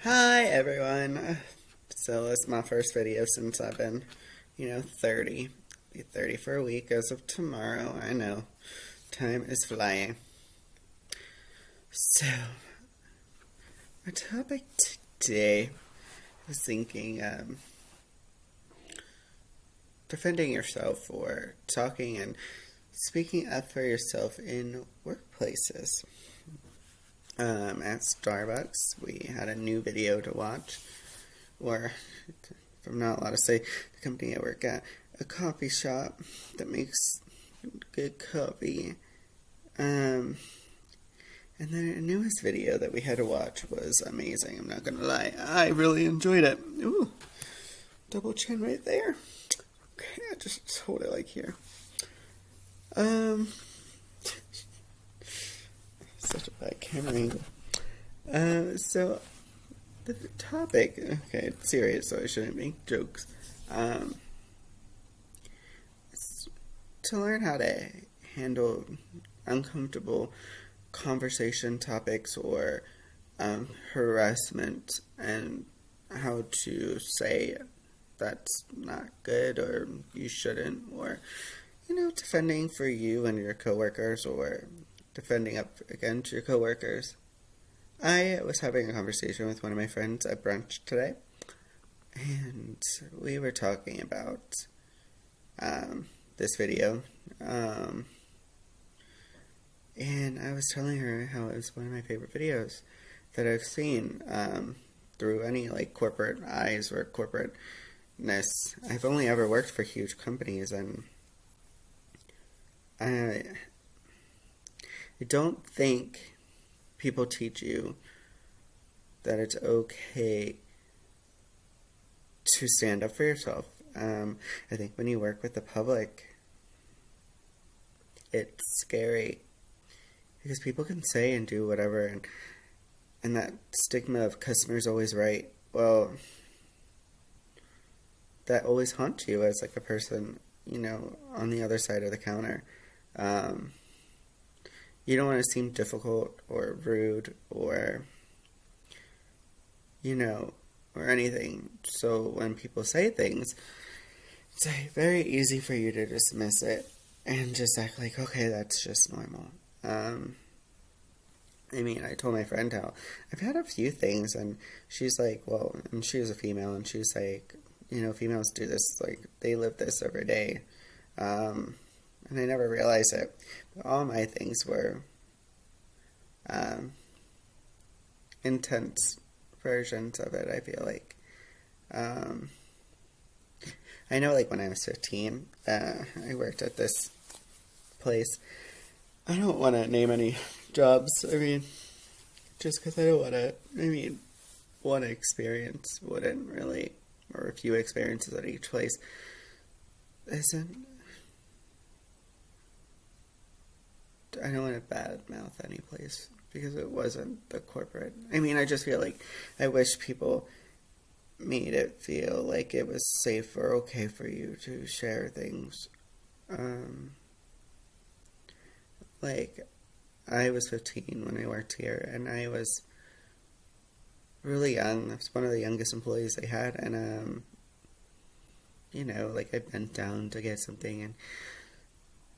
Hi everyone. So this is my first video since I've been, 30. Be 30 for a week as of tomorrow. I know. Time is flying. So, our topic today, I was thinking, defending yourself or talking and speaking up for yourself in workplaces. At Starbucks, we had a new video to watch, or if I'm not allowed to say the company I work at, a coffee shop that makes good coffee. And then the newest video that we had to watch was amazing, I'm not gonna lie. I really enjoyed it. Ooh, double chin right there. Okay, I just hold it like here. Such a bad camera angle. So the topic, okay, it's serious, so I shouldn't make jokes. It's to learn how to handle uncomfortable conversation topics or harassment, and how to say that's not good or you shouldn't, or defending for you and your coworkers, or defending up against your coworkers. I was having a conversation with one of my friends at brunch today, and we were talking about this video. And I was telling her how it was one of my favorite videos that I've seen through any corporate eyes or corporateness. I've only ever worked for huge companies, and I don't think people teach you that it's okay to stand up for yourself. I think when you work with the public, it's scary because people can say and do whatever, and that stigma of customer's always right, well, that always haunts you as a person, on the other side of the counter. You don't want to seem difficult or rude or, or anything. So when people say things, it's very easy for you to dismiss it and just act like, okay, that's just normal. I told my friend how I've had a few things, and she's like, well, and she was a female, and she's like, females do this, they live this every day. And I never realized it. But all my things were intense versions of it, I feel like. I know, when I was 15, I worked at this place. I don't want to name any jobs. Just because I don't want to. One experience wouldn't really, or a few experiences at each place isn't. I don't want to badmouth any place because it wasn't the corporate. I just feel like I wish people made it feel like it was safe or okay for you to share things. I was 15 when I worked here, and I was really young. I was one of the youngest employees they had, and I bent down to get something, and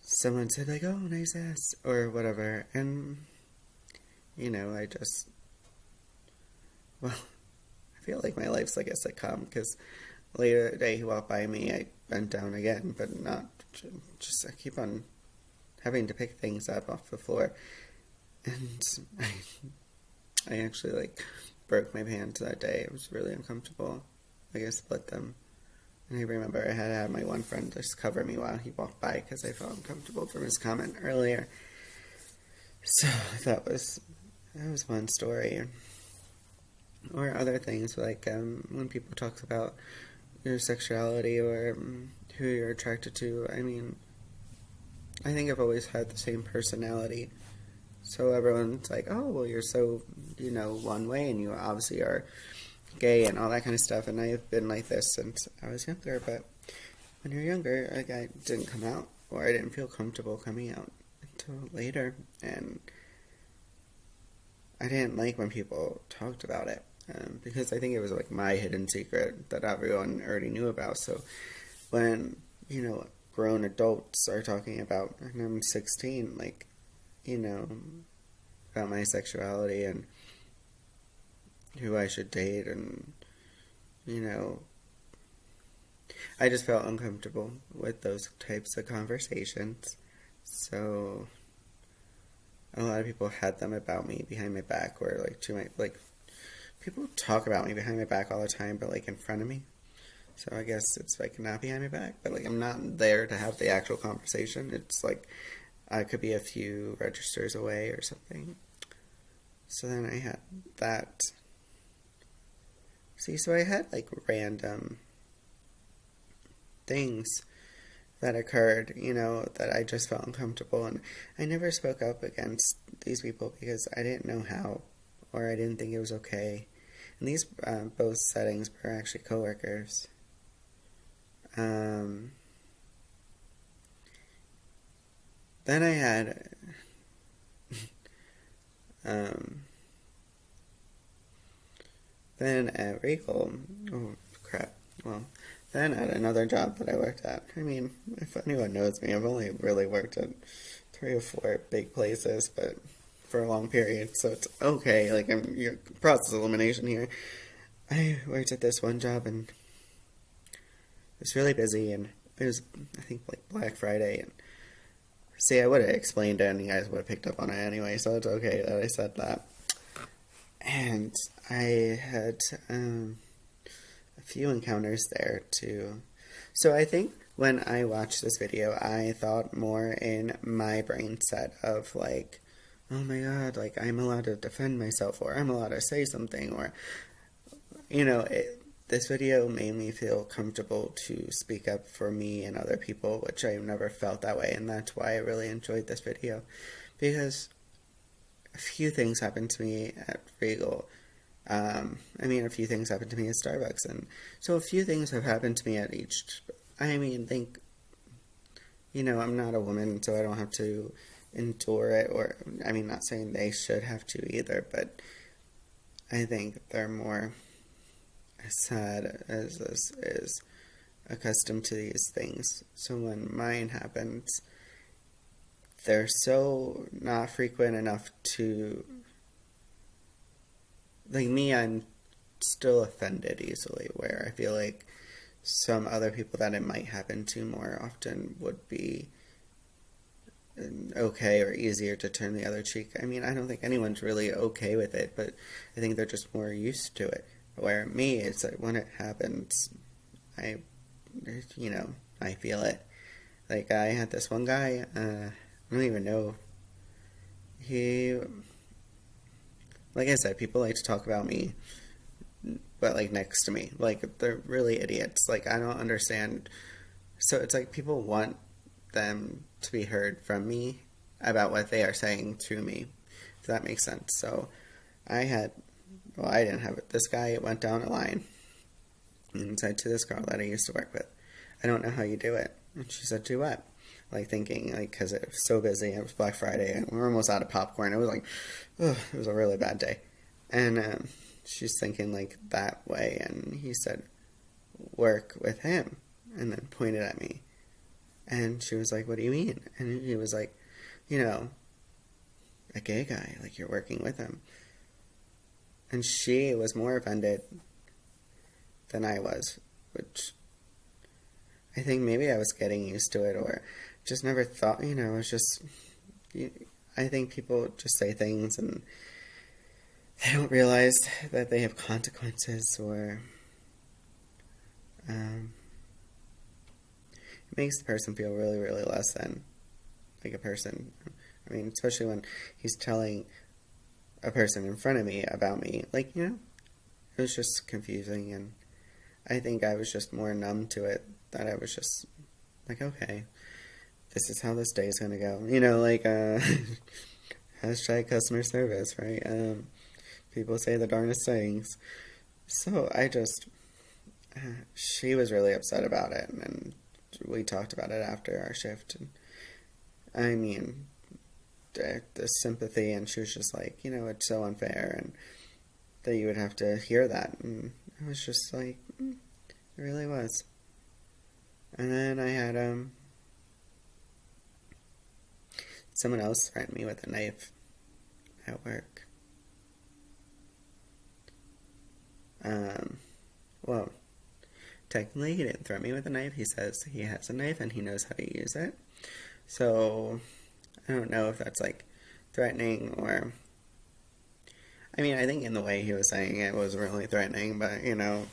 someone said oh, nice ass, or whatever, and I just, well, I feel like my life's like a sitcom, because later today he walked by me, I bent down again, but not, just I keep on having to pick things up off the floor, and I actually broke my pants that day. It was really uncomfortable. I split them. And I remember I had to have my one friend just cover me while he walked by because I felt uncomfortable from his comment earlier. So that was one story. Or other things when people talk about your sexuality or who you're attracted to. I think I've always had the same personality. So everyone's like, oh, well, you're so, one way, and you obviously are gay and all that kind of stuff, and I've been like this since I was younger, but when you're younger, I didn't come out, or I didn't feel comfortable coming out until later, and I didn't like when people talked about it. because I think it was like my hidden secret that everyone already knew about. So when, grown adults are talking about, and I'm 16, like, you know, about my sexuality and who I should date, and, you know, I just felt uncomfortable with those types of conversations. So a lot of people had them about me behind my back, or like to my, like, people talk about me behind my back all the time, but like in front of me. So I guess it's like not behind my back, but like I'm not there to have the actual conversation. It's like I could be a few registers away or something. So then I had that. See, so I had like random things that occurred, that I just felt uncomfortable. And I never spoke up against these people because I didn't know how, or I didn't think it was okay. And these both settings were actually coworkers. Then I had then at Regal, oh crap, well, then at another job that I worked at. I mean, if anyone knows me, I've only really worked at 3 or 4 big places, but for a long period, so it's okay. Like, I'm process elimination here. I worked at this one job, and it was really busy, and it was, I think, like Black Friday, and see, I would have explained it, and you guys would have picked up on it anyway, so it's okay that I said that. And I had a few encounters there too. So I think when I watched this video, I thought more in my brain set of like, oh my god, like I'm allowed to defend myself, or I'm allowed to say something, or, this video made me feel comfortable to speak up for me and other people, which I've never felt that way, and that's why I really enjoyed this video, because a few things happened to me at Regal. A few things happened to me at Starbucks, and so a few things have happened to me at each. I'm not a woman, so I don't have to endure it, or, not saying they should have to either, but I think they're more sad as this is accustomed to these things. So when mine happens, they're so not frequent enough to, like me, I'm still offended easily, where I feel like some other people that it might happen to more often would be okay or easier to turn the other cheek. I don't think anyone's really okay with it, but I think they're just more used to it. Where me, it's like when it happens, I feel it. Like I had this one guy, I don't even know. Like I said, people like to talk about me, but like next to me. Like they're really idiots. Like I don't understand. So it's like people want them to be heard from me about what they are saying to me, if that makes sense. So I didn't have it. This guy went down a line and said to this girl that I used to work with, I don't know how you do it. And she said, do what? Like thinking, like, because it was so busy, it was Black Friday, and we were almost out of popcorn. It was like, ugh, it was a really bad day. And she's thinking like that way, and he said, work with him, and then pointed at me. And she was like, what do you mean? And he was like, a gay guy, like you're working with him. And she was more offended than I was, which I think maybe I was getting used to it, or just never thought, it's just, I think people just say things and they don't realize that they have consequences, or it makes the person feel really, really less than like a person. Especially when he's telling a person in front of me about me, like, it was just confusing, and I think I was just more numb to it, that I was just like, okay, this is how this day is going to go, hashtag customer service, right? People say the darndest things. So I just, she was really upset about it, and we talked about it after our shift, and the sympathy, and she was just like, it's so unfair, and that you would have to hear that. And I was just like, it really was. And then I had someone else threaten me with a knife at work. Well, technically he didn't threaten me with a knife. He says he has a knife and he knows how to use it. So I don't know if that's like threatening or... I mean, I think in the way he was saying it was really threatening, but, you know,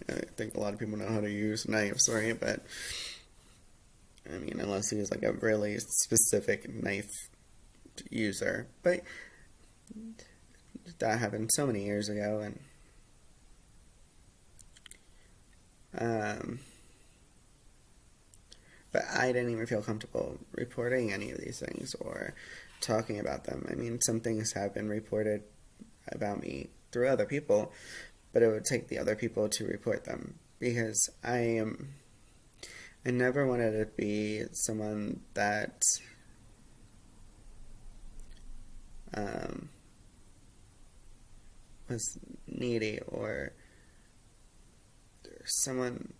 I think a lot of people know how to use knives, right? But, I mean, unless he was like a really specific knife user. But that happened so many years ago, and but I didn't even feel comfortable reporting any of these things or talking about them. I mean, some things have been reported about me through other people, but it would take the other people to report them, because I never wanted to be someone that was needy or someone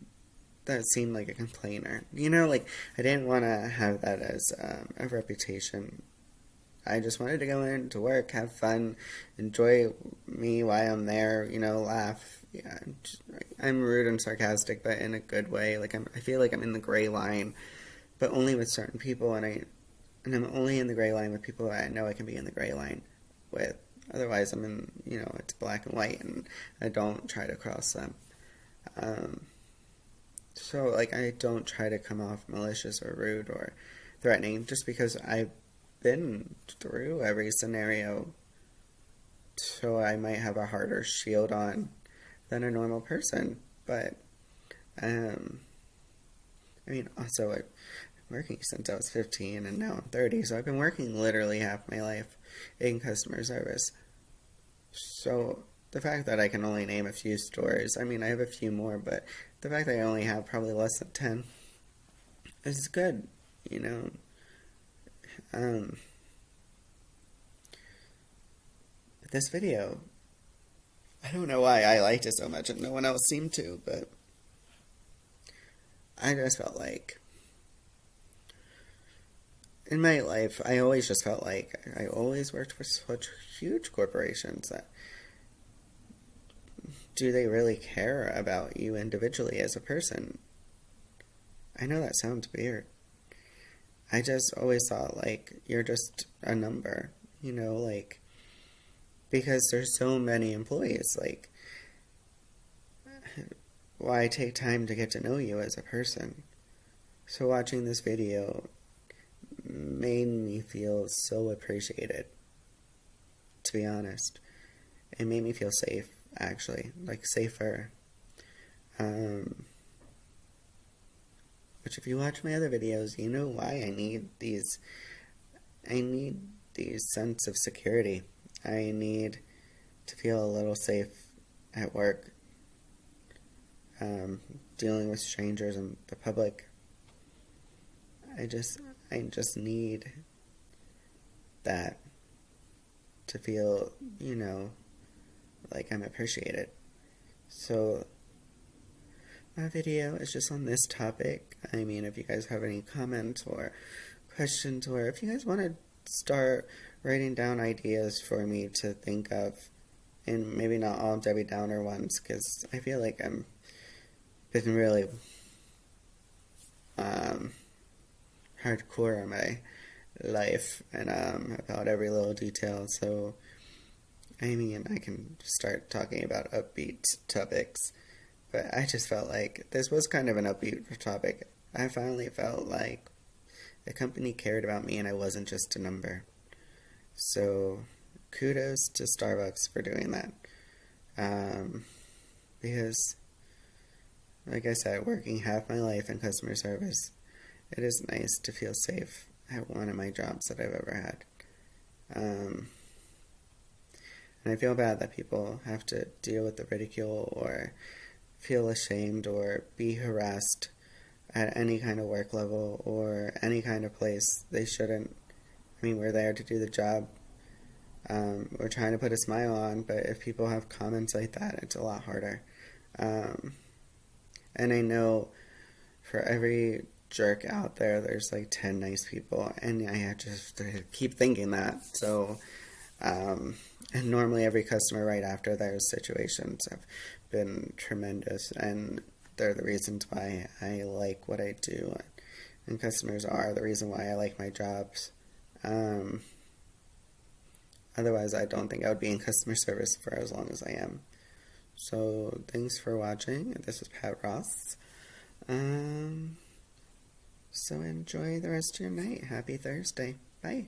that seemed like a complainer. You know, like, I didn't want to have that as a reputation. I just wanted to go in to work, have fun, enjoy me while I'm there, you know, laugh. Yeah, I'm rude and sarcastic, but in a good way. Like, I feel like I'm in the gray line, but only with certain people, and I'm only in the gray line with people that I know I can be in the gray line with. Otherwise, I'm in, you know, it's black and white, and I don't try to cross them. So, like, I don't try to come off malicious or rude or threatening, just because I've been through every scenario, so I might have a harder shield on than a normal person. But, I mean, also, I've been working since I was 15, and now I'm 30, so I've been working literally half my life in customer service. So the fact that I can only name a few stores, I mean, I have a few more, but the fact that I only have probably less than 10 is good, you know. But this video, I don't know why I liked it so much and no one else seemed to, but I just felt like in my life, I always just felt like I always worked for such huge corporations that do they really care about you individually as a person? I know that sounds weird. I just always thought, like, you're just a number, you know, like, because there's so many employees, like, why take time to get to know you as a person? So watching this video made me feel so appreciated, to be honest. It made me feel safe, actually, like, safer. Which, if you watch my other videos, you know why I need these sense of security. I need to feel a little safe at work, dealing with strangers and the public. I just need that to feel, you know, like I'm appreciated. So my video is just on this topic. I mean, if you guys have any comments or questions, or if you guys want to start writing down ideas for me to think of, and maybe not all Debbie Downer ones, because I feel like I'm been really hardcore in my life and about every little detail. So I mean, I can start talking about upbeat topics, but I just felt like this was kind of an upbeat topic. I finally felt like the company cared about me and I wasn't just a number. So kudos to Starbucks for doing that. Because, like I said, working half my life in customer service, it is nice to feel safe at one of my jobs that I've ever had. And I feel bad that people have to deal with the ridicule or feel ashamed or be harassed at any kind of work level or any kind of place. They shouldn't. I mean, we're there to do the job. We're trying to put a smile on, but if people have comments like that, it's a lot harder. Um, and I know for every jerk out there, there's like 10 nice people, and I just keep thinking that. So, and normally every customer right after those situations have been tremendous, and they're the reasons why I like what I do, and customers are the reason why I like my jobs. Um, Otherwise, I don't think I would be in customer service for as long as I am. So, thanks for watching. This is Pat Ross. Um, so, enjoy the rest of your night. Happy Thursday. Bye.